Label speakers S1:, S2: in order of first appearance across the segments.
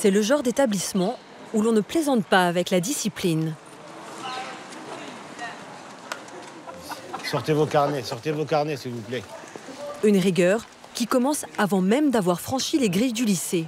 S1: C'est le genre d'établissement où l'on ne plaisante pas avec la discipline.
S2: Sortez vos carnets s'il vous plaît.
S1: Une rigueur qui commence avant même d'avoir franchi les grilles du lycée.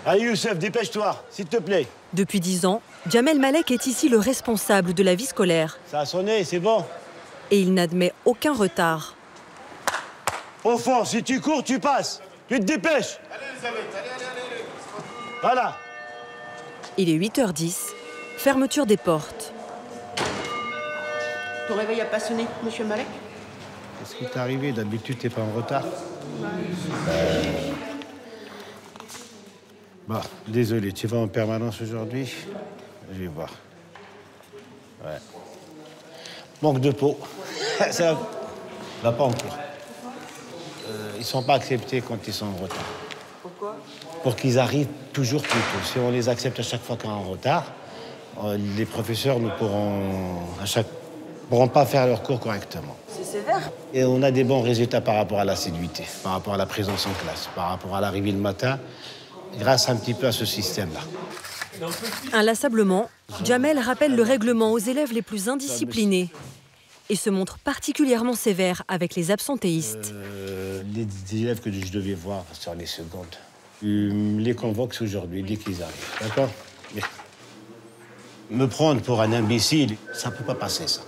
S2: Allez Youssef, dépêche-toi, s'il te plaît.
S1: Depuis 10 ans, Djamel Malek est ici le responsable de la vie scolaire.
S2: Ça a sonné, c'est bon.
S1: Et il n'admet aucun retard.
S2: Au fond, si tu cours, tu passes. Tu te dépêches.
S3: Allez Elisabeth, allez.
S2: Voilà.
S1: Il est 8h10, fermeture des portes.
S4: Ton réveil a pas sonné, monsieur Malek?
S2: Qu'est-ce qui t'est arrivé? D'habitude, t'es pas en retard. Bon, désolé, tu vas en permanence aujourd'hui? Je vais voir. Ouais. Manque de peau. Ça va pas en cours. Ils sont pas acceptés quand ils sont en retard.
S4: Pourquoi?
S2: Pour qu'ils arrivent toujours plus tôt. Si on les accepte à chaque fois qu'on est en retard, les professeurs ne pourront pas faire leur cours correctement.
S4: C'est sévère.
S2: Et on a des bons résultats par rapport à l'assiduité, par rapport à la présence en classe, par rapport à l'arrivée le matin, grâce un petit peu à ce système-là.
S1: Inlassablement, Djamel rappelle le règlement aux élèves les plus indisciplinés et se montre particulièrement sévère avec les absentéistes.
S2: Les élèves que je devais voir sur les secondes, les convoque aujourd'hui dès qu'ils arrivent, d'accord? Mais me prendre pour un imbécile, ça peut pas passer, ça.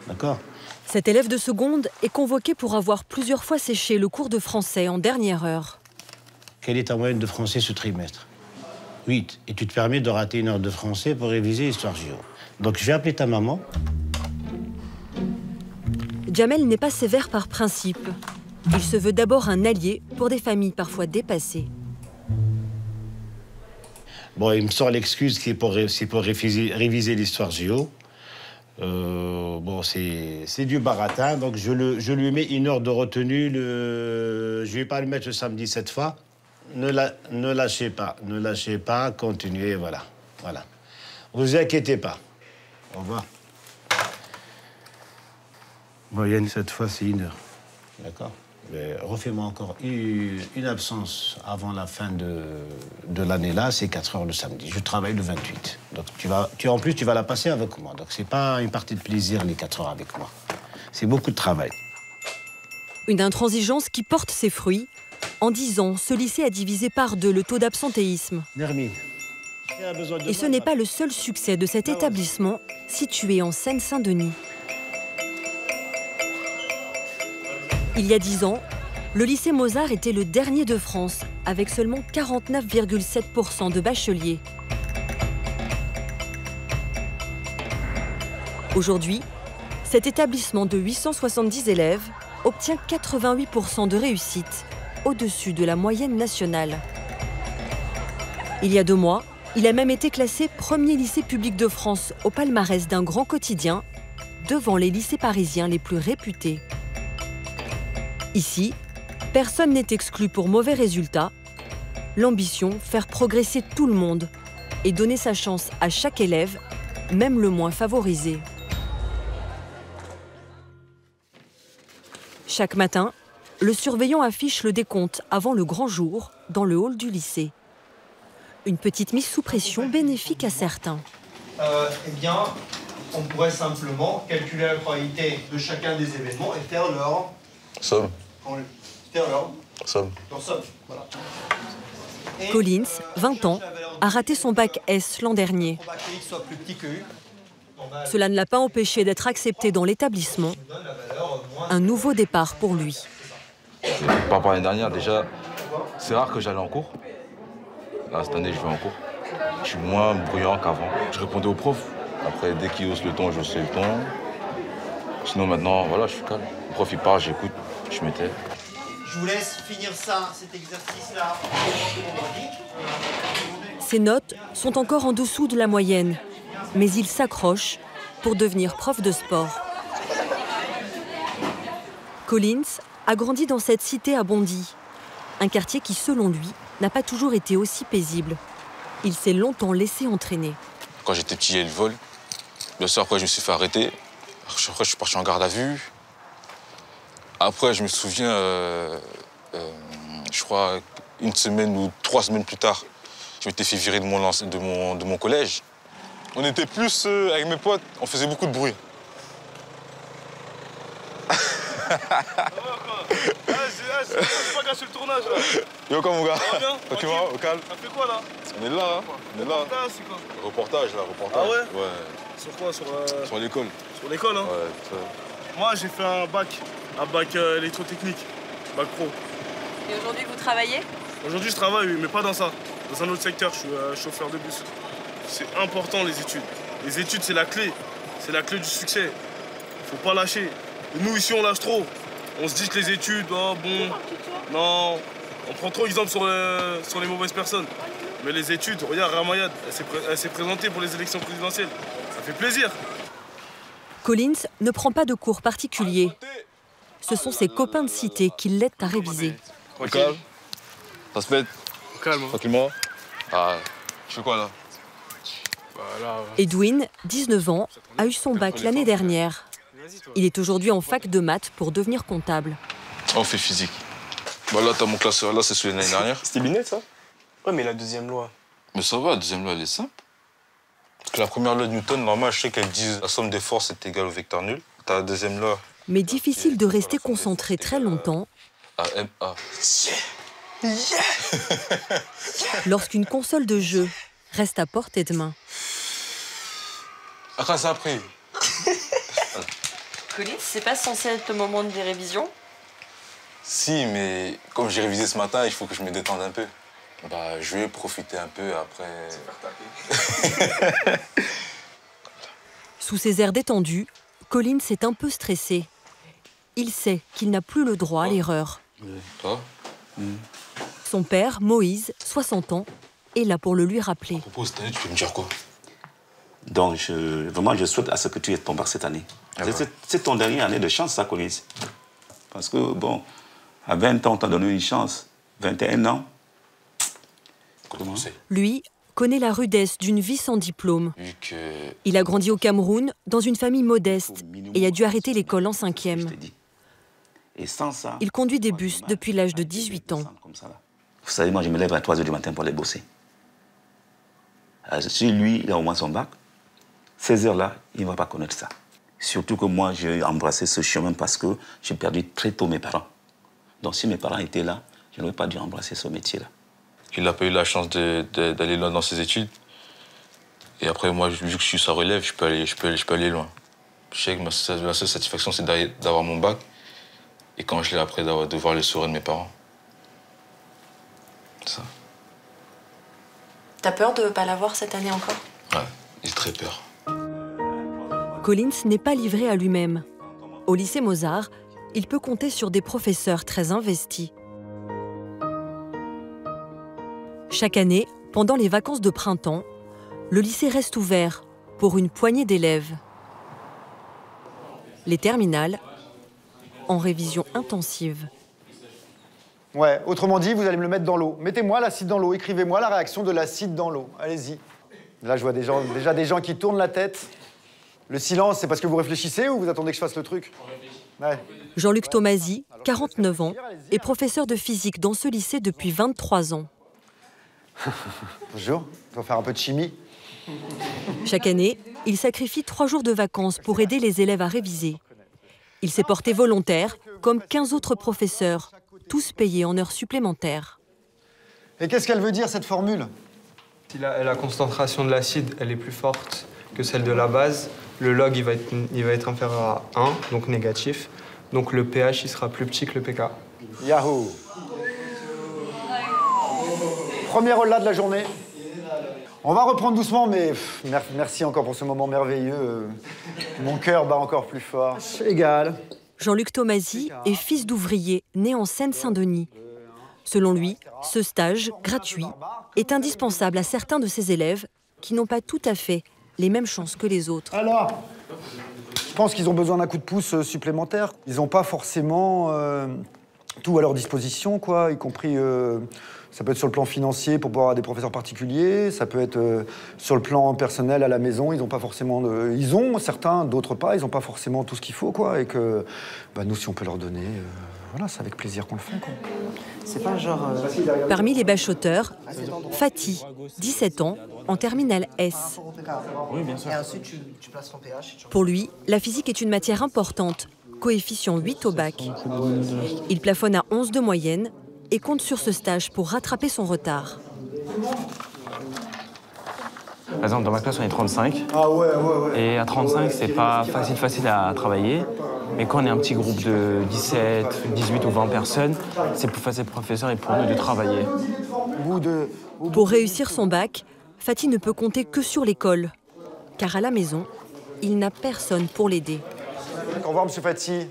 S2: D'accord?
S1: Cet élève de seconde est convoqué pour avoir plusieurs fois séché le cours de français en dernière heure.
S2: Quelle est ta moyenne de français ce trimestre? 8. Et tu te permets de rater une heure de français pour réviser l'histoire géo. Donc je vais appeler ta maman.
S1: Djamel n'est pas sévère par principe. Il se veut d'abord un allié pour des familles parfois dépassées.
S2: Bon, il me sort l'excuse qui est pour réviser l'histoire géo. Bon, c'est du baratin, donc je lui mets une heure de retenue. Je vais pas le mettre le samedi cette fois. Ne lâchez pas, continuez, voilà. Vous inquiétez pas. Au revoir. Moyenne, cette fois, c'est 1 heure. D'accord? Refais-moi encore une absence avant la fin de l'année-là, c'est 4 heures le samedi. Je travaille le 28. Donc en plus, tu vas la passer avec moi. Donc c'est pas une partie de plaisir, les 4 heures avec moi. C'est beaucoup de travail.
S1: Une intransigeance qui porte ses fruits. En 10 ans, ce lycée a divisé par 2 le taux d'absentéisme.
S2: Nermine.
S1: Et ce n'est pas le seul succès de cet établissement situé en Seine-Saint-Denis. Il y a 10 ans, le lycée Mozart était le dernier de France, avec seulement 49,7% de bacheliers. Aujourd'hui, cet établissement de 870 élèves obtient 88% de réussite, au-dessus de la moyenne nationale. Il y a 2 mois, il a même été classé premier lycée public de France au palmarès d'un grand quotidien, devant les lycées parisiens les plus réputés. Ici, personne n'est exclu pour mauvais résultats. L'ambition, faire progresser tout le monde et donner sa chance à chaque élève, même le moins favorisé. Chaque matin, le surveillant affiche le décompte avant le grand jour dans le hall du lycée. Une petite mise sous pression bénéfique à certains.
S5: Eh bien, on pourrait simplement calculer la probabilité de chacun des événements et faire leur...
S6: Somme.
S5: Faire leur...
S6: Somme.
S5: Leur somme, voilà.
S1: Collins, 20 ans, a raté son bac S l'an dernier.
S5: Soit plus petit que U.
S1: Cela ne l'a pas empêché d'être accepté dans l'établissement. Un nouveau départ pour lui.
S6: Par rapport à l'année dernière, déjà, c'est rare que j'allais en cours. Là, cette année, je vais en cours. Je suis moins bruyant qu'avant. Je répondais aux profs. Après, dès qu'ils haussent le ton, je haussais le ton. Sinon, maintenant, voilà, je suis calme. Le prof, il parle, j'écoute, je me tais.
S5: Je vous laisse finir ça, cet exercice-là.
S1: Ses notes sont encore en dessous de la moyenne, mais il s'accroche pour devenir prof de sport. Collins a grandi dans cette cité à Bondy, un quartier qui, selon lui, n'a pas toujours été aussi paisible. Il s'est longtemps laissé entraîner.
S6: Quand j'étais petit, il y a eu le vol. Le soir, après, je me suis fait arrêter. Après, je suis parti en garde à vue. Après, je me souviens, je crois, 1 semaine ou 3 semaines plus tard, Je m'étais fait virer de mon collège. On était plus avec mes potes, on faisait beaucoup de bruit.
S3: C'est pas gâché le tournage là.
S6: Yo, quoi mon gars?
S3: Tranquille.
S6: Au calme.
S3: Ça fait quoi là?
S6: On est là, hein. On est là.
S3: C'est quoi?
S6: Reportage là, reportage.
S3: Ah ouais?
S6: Ouais.
S3: Sur quoi?
S6: Sur l'école.
S3: Sur l'école hein?
S6: Ouais, ça.
S3: Moi j'ai fait un bac électrotechnique, bac pro.
S1: Et aujourd'hui, vous travaillez?
S3: Aujourd'hui je travaille, oui, mais pas dans ça. Dans un autre secteur, je suis chauffeur de bus. C'est important les études. Les études c'est la clé. C'est la clé du succès. Faut pas lâcher. Et nous ici on lâche trop. On se dit que les études, oh bon, non. On prend trop exemple sur les mauvaises personnes. Mais les études, regarde Ramayad, elle s'est présentée pour les élections présidentielles. Ça fait plaisir.
S1: Collins ne prend pas de cours particuliers. Ce sont ses copains de cité qui l'aident à réviser.
S6: Au calme. Ça se fait
S3: Calme.
S6: tranquillement. Ah, je fais quoi là?
S1: Edwin, 19 ans, a eu son bac l'année dernière. Il est aujourd'hui en fac de maths pour devenir comptable.
S6: On fait physique. Bah là, t'as mon classeur, là, c'est celui de l'année dernière.
S7: C'était Binet, ça? Ouais, mais la deuxième loi.
S6: Mais ça va, la deuxième loi, elle est simple. Parce que la première loi de Newton, normalement, je sais qu'elle dit la somme des forces est égale au vecteur nul. T'as la deuxième loi.
S1: Mais difficile de rester concentré très longtemps
S6: AMA.
S1: lorsqu'une console de jeu reste à portée de main.
S6: Après, ça après.
S1: Collins, c'est pas censé être le moment des révisions?
S6: Si, mais comme j'ai révisé ce matin, il faut que je me détende un peu. Bah, je vais profiter un peu après.
S1: Sous ses airs détendus, Collins est un peu stressé. Il sait qu'il n'a plus le droit à l'erreur.
S6: Toi?
S1: Son père, Moïse, 60 ans, est là pour le lui rappeler.
S6: À propos de cette année, tu peux me dire quoi?
S8: Donc, vraiment, je souhaite à ce que tu aies ton bac cette année.
S6: Ah ouais.
S8: C'est ton dernière année de chance, ça, Collins. Parce que, bon, à 20 ans, on t'a donné une chance. 21 ans.
S6: Comment c'est?
S1: Lui connaît la rudesse d'une vie sans diplôme.
S6: Vu que...
S1: Il a grandi au Cameroun, dans une famille modeste, et a dû arrêter l'école en 5e.
S8: Et sans ça...
S1: Il conduit des bus depuis l'âge de 18 ans.
S8: Vous savez, moi, je me lève à 3 h du matin pour aller bosser. Si lui, il a au moins son bac, ces heures-là, il ne va pas connaître ça. Surtout que moi, j'ai embrassé ce chemin parce que j'ai perdu très tôt mes parents. Donc si mes parents étaient là, je n'aurais pas dû embrasser ce métier-là. Il
S6: n'a pas eu la chance d'aller loin dans ses études. Et après, moi, vu que je suis sa relève, je peux aller loin. Je sais que ma seule satisfaction, c'est d'avoir mon bac. Et quand je l'ai après, de voir les sourires de mes parents. C'est ça.
S1: T'as peur de ne pas l'avoir cette année encore?
S6: Ouais, j'ai très peur.
S1: Collins n'est pas livré à lui-même. Au lycée Mozart, il peut compter sur des professeurs très investis. Chaque année, pendant les vacances de printemps, le lycée reste ouvert pour une poignée d'élèves. Les terminales, en révision intensive.
S9: Ouais, autrement dit, vous allez me le mettre dans l'eau. Mettez-moi l'acide dans l'eau, écrivez-moi la réaction de l'acide dans l'eau. Allez-y. Là, je vois déjà des gens qui tournent la tête. Le silence, c'est parce que vous réfléchissez ou vous attendez que je fasse le truc? Ouais.
S1: Jean-Luc Tomasi, 49 ans, est professeur de physique dans ce lycée depuis 23 ans.
S9: Bonjour, on va faire un peu de chimie.
S1: Chaque année, il sacrifie 3 jours de vacances pour aider les élèves à réviser. Il s'est porté volontaire, comme 15 autres professeurs, tous payés en heures supplémentaires.
S9: Et qu'est-ce qu'elle veut dire, cette formule?
S7: Si la concentration de l'acide elle est plus forte que celle de la base, le log il va être inférieur à 1, donc négatif. Donc le pH il sera plus petit que le pK.
S9: Yahoo! Premier rôle là de la journée. On va reprendre doucement, mais merci encore pour ce moment merveilleux. Mon cœur bat encore plus fort. Égal.
S1: Jean-Luc Tomasi est fils d'ouvrier né en Seine-Saint-Denis. Selon lui, ce stage, gratuit, est indispensable à certains de ses élèves qui n'ont pas tout à fait les mêmes chances que les autres.
S9: Alors, je pense qu'ils ont besoin d'un coup de pouce supplémentaire. Ils n'ont pas forcément tout à leur disposition, quoi, y compris... ça peut être sur le plan financier pour pouvoir avoir des professeurs particuliers, ça peut être sur le plan personnel à la maison, ils n'ont pas forcément... Ils ont certains, d'autres pas, ils n'ont pas forcément tout ce qu'il faut, quoi, et que nous, si on peut leur donner, voilà, c'est avec plaisir qu'on le fait, quoi.
S4: C'est pas genre...
S1: Parmi les bachoteurs, Fatih, 17 ans, en terminale S.
S5: Oui, bien sûr. Et ensuite, tu places ton pH.
S1: Pour lui, la physique est une matière importante, coefficient 8 au bac. Il plafonne à 11 de moyenne et compte sur ce stage pour rattraper son retard.
S10: Par exemple, dans ma classe, on est 35.
S9: Ah ouais.
S10: Et à 35, c'est pas facile à travailler. Mais quand on est un petit groupe de 17, 18 ou 20 personnes, c'est plus facile pour le professeur et pour nous de travailler.
S1: Pour réussir son bac, Fatih ne peut compter que sur l'école. Car à la maison, il n'a personne pour l'aider.
S9: Au revoir, monsieur Fatih.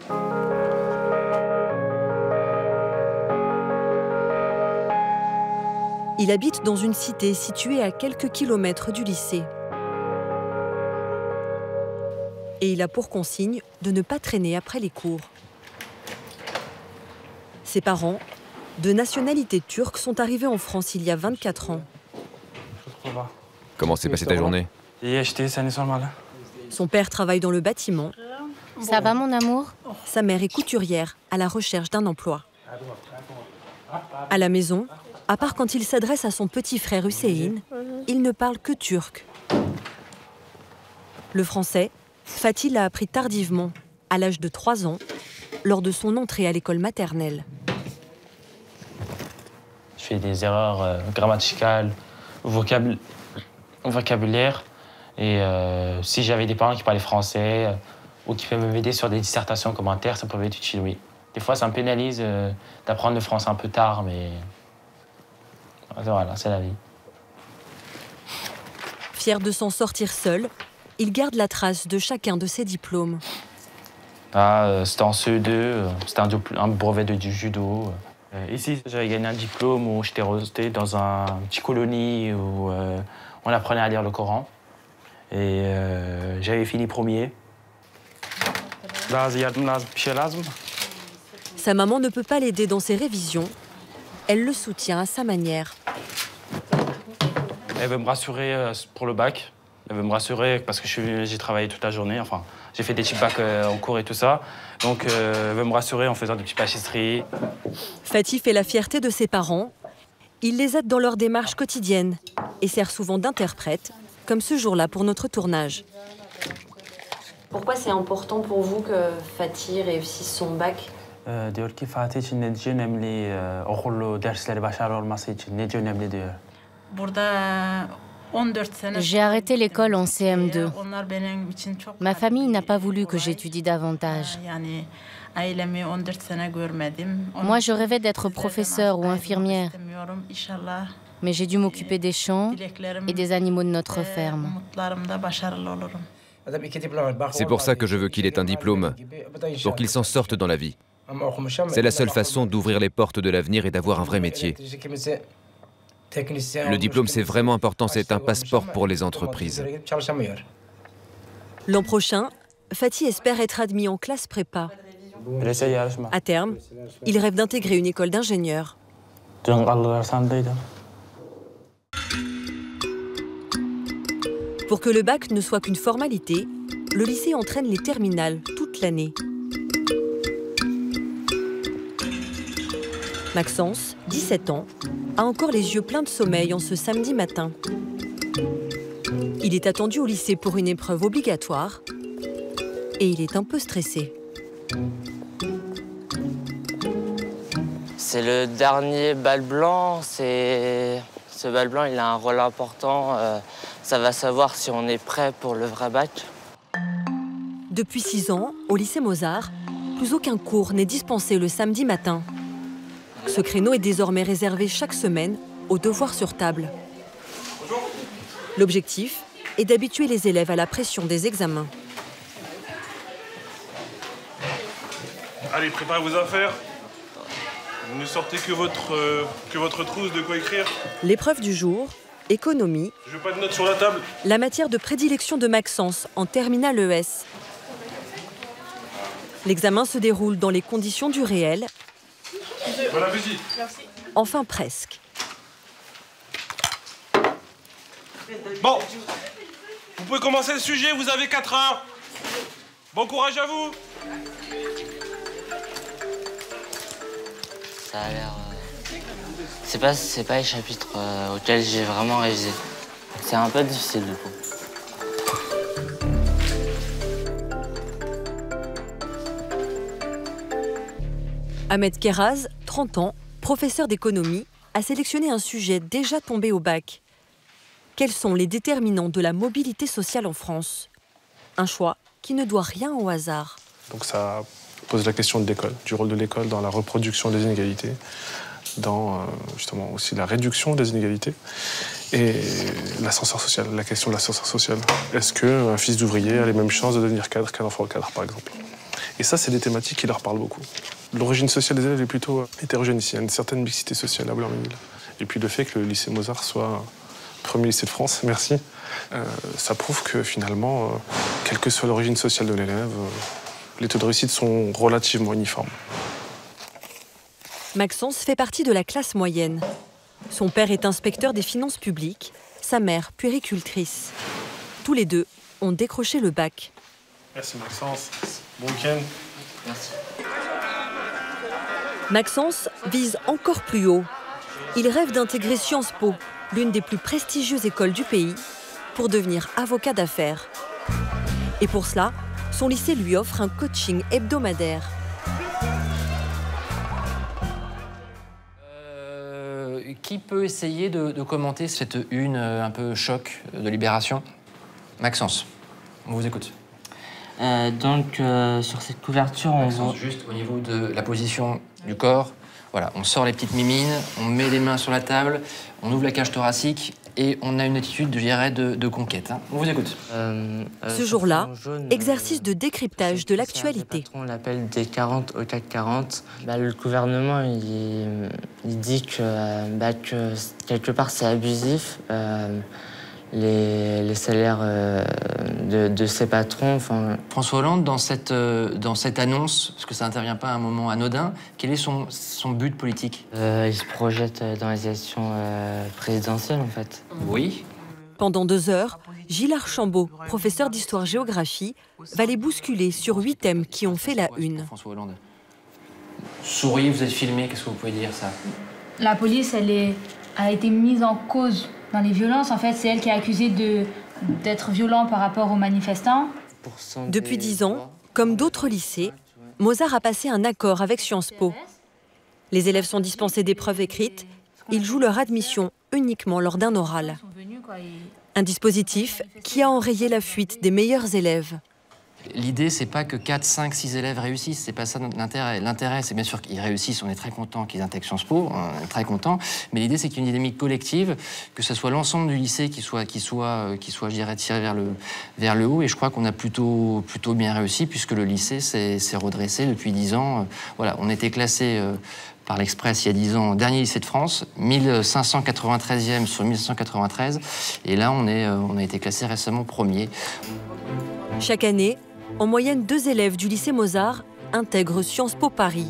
S1: Il habite dans une cité située à quelques kilomètres du lycée. Et il a pour consigne de ne pas traîner après les cours. Ses parents, de nationalité turque, sont arrivés en France il y a 24 ans.
S11: Comment s'est passée ta journée?
S1: Son père travaille dans le bâtiment.
S12: Ça va, mon amour?
S1: Sa mère est couturière, à la recherche d'un emploi. À la maison, à part quand il s'adresse à son petit frère Hussein, il ne parle que turc. Le français, Fatih l'a appris tardivement, à l'âge de 3 ans, lors de son entrée à l'école maternelle.
S13: Je fais des erreurs grammaticales, vocabulaire. Et si j'avais des parents qui parlaient français ou qui peuvent m'aider sur des dissertations commentaires, ça pouvait être utile, oui. Des fois, ça me pénalise d'apprendre le français un peu tard, mais voilà, c'est la vie.
S1: Fier de s'en sortir seul, il garde la trace de chacun de ses diplômes.
S13: C'était en CE2, c'était un brevet du judo. Ici, j'avais gagné un diplôme où j'étais resté dans un petit colonie où on apprenait à lire le Coran. Et j'avais fini premier.
S1: Sa maman ne peut pas l'aider dans ses révisions. Elle le soutient à sa manière.
S13: Elle veut me rassurer pour le bac. Elle veut me rassurer parce que j'ai travaillé toute la journée. Enfin, j'ai fait des petits bacs en cours et tout ça. Donc, elle veut me rassurer en faisant des petites pâtisseries.
S1: Fatih fait la fierté de ses parents. Il les aide dans leur démarche quotidienne et sert souvent d'interprète, comme ce jour-là pour notre tournage.
S14: Pourquoi c'est important pour vous que Fatih réussisse son bac?
S12: J'ai arrêté l'école en CM2. Ma famille n'a pas voulu que j'étudie davantage. Moi, je rêvais d'être professeur ou infirmière. Mais j'ai dû m'occuper des champs et des animaux de notre ferme.
S11: C'est pour ça que je veux qu'il ait un diplôme, pour qu'il s'en sorte dans la vie. C'est la seule façon d'ouvrir les portes de l'avenir et d'avoir un vrai métier. Le diplôme, c'est vraiment important, c'est un passeport pour les entreprises.
S1: L'an prochain, Fatih espère être admis en classe prépa. À terme, il rêve d'intégrer une école d'ingénieur. Pour que le bac ne soit qu'une formalité, le lycée entraîne les terminales toute l'année. Maxence, 17 ans, a encore les yeux pleins de sommeil en ce samedi matin. Il est attendu au lycée pour une épreuve obligatoire et il est un peu stressé.
S15: C'est le dernier bal blanc. Ce bal blanc, il a un rôle important. Ça va savoir si on est prêt pour le vrai bac.
S1: Depuis 6 ans, au lycée Mozart, plus aucun cours n'est dispensé le samedi matin. Ce créneau est désormais réservé chaque semaine aux devoirs sur table. L'objectif est d'habituer les élèves à la pression des examens.
S3: Allez, préparez vos affaires. Vous ne sortez que votre trousse de quoi écrire.
S1: L'épreuve du jour, économie.
S3: Je veux pas de notes sur la table.
S1: La matière de prédilection de Maxence en terminale ES. L'examen se déroule dans les conditions du réel.
S3: Bon appétit.
S1: Enfin presque.
S3: Bon, vous pouvez commencer le sujet, vous avez 4 heures. Bon courage à vous.
S15: Ça a l'air... C'est pas les chapitres auxquels j'ai vraiment révisé. C'est un peu difficile du coup.
S1: Ahmed Keraz, 30 ans, professeur d'économie, a sélectionné un sujet déjà tombé au bac. Quels sont les déterminants de la mobilité sociale en France? Un choix qui ne doit rien au hasard.
S16: Donc ça pose la question de l'école, du rôle de l'école dans la reproduction des inégalités, dans justement aussi la réduction des inégalités et l'ascenseur social, la question de l'ascenseur social. Est-ce qu'un fils d'ouvrier a les mêmes chances de devenir cadre qu'un enfant cadre, par exemple? Et ça, c'est des thématiques qui leur parlent beaucoup. L'origine sociale des élèves est plutôt hétérogène ici. Il y a une certaine mixité sociale à Blainmesnil. Et puis le fait que le lycée Mozart soit le premier lycée de France, merci, ça prouve que finalement, quelle que soit l'origine sociale de l'élève, les taux de réussite sont relativement uniformes.
S1: Maxence fait partie de la classe moyenne. Son père est inspecteur des finances publiques, sa mère puéricultrice. Tous les deux ont décroché le bac.
S16: Merci Maxence. Bon week-end.
S15: Merci.
S1: Maxence vise encore plus haut. Il rêve d'intégrer Sciences Po, l'une des plus prestigieuses écoles du pays, pour devenir avocat d'affaires. Et pour cela, son lycée lui offre un coaching hebdomadaire.
S17: Qui peut essayer de commenter cette une un peu choc de Libération? Maxence, on vous écoute.
S15: Sur cette couverture, on voit...
S17: Juste au niveau de la position du corps, voilà, on sort les petites mimines, on met les mains sur la table, on ouvre la cage thoracique et on a une attitude, je dirais, de conquête. Hein. On vous écoute.
S1: Ce jour-là, exercice de décryptage de l'actualité.
S15: On l'appelle des 40 au CAC 40. Le gouvernement, il dit que quelque part, c'est abusif. Les salaires de ses patrons.
S17: François Hollande, dans cette annonce, parce que ça n'intervient pas à un moment anodin, quel est son but politique?
S15: Il se projette dans les élections présidentielles, en fait.
S17: Oui.
S1: Pendant 2 heures, Gilles Archambault, professeur d'histoire-géographie, va les bousculer sur 8 thèmes qui ont fait la une.
S17: François Hollande. Souriez, vous êtes filmé, qu'est-ce que vous pouvez dire, ça?
S18: La police, a été mise en cause dans les violences. En fait, c'est elle qui est accusée d'être violent par rapport aux manifestants.
S1: Depuis 10 ans, comme d'autres lycées, Mozart a passé un accord avec Sciences Po. Les élèves sont dispensés d'épreuves écrites. Ils jouent leur admission uniquement lors d'un oral. Un dispositif qui a enrayé la fuite des meilleurs élèves.
S17: L'idée, c'est pas que 4, 5, 6 élèves réussissent, c'est pas ça l'intérêt. L'intérêt, c'est bien sûr qu'ils réussissent, on est très content qu'ils intègrent Sciences Po, on est très content, mais l'idée, c'est qu'il y ait une dynamique collective, que ce soit l'ensemble du lycée qui soit, je dirais, tiré vers le haut, et je crois qu'on a plutôt bien réussi, puisque le lycée s'est redressé depuis 10 ans. Voilà, on était classé par l'Express il y a 10 ans, dernier lycée de France, 1593e sur 1193, et là, on a été classé récemment premier.
S1: Chaque année, en moyenne 2 élèves du lycée Mozart intègrent Sciences Po Paris.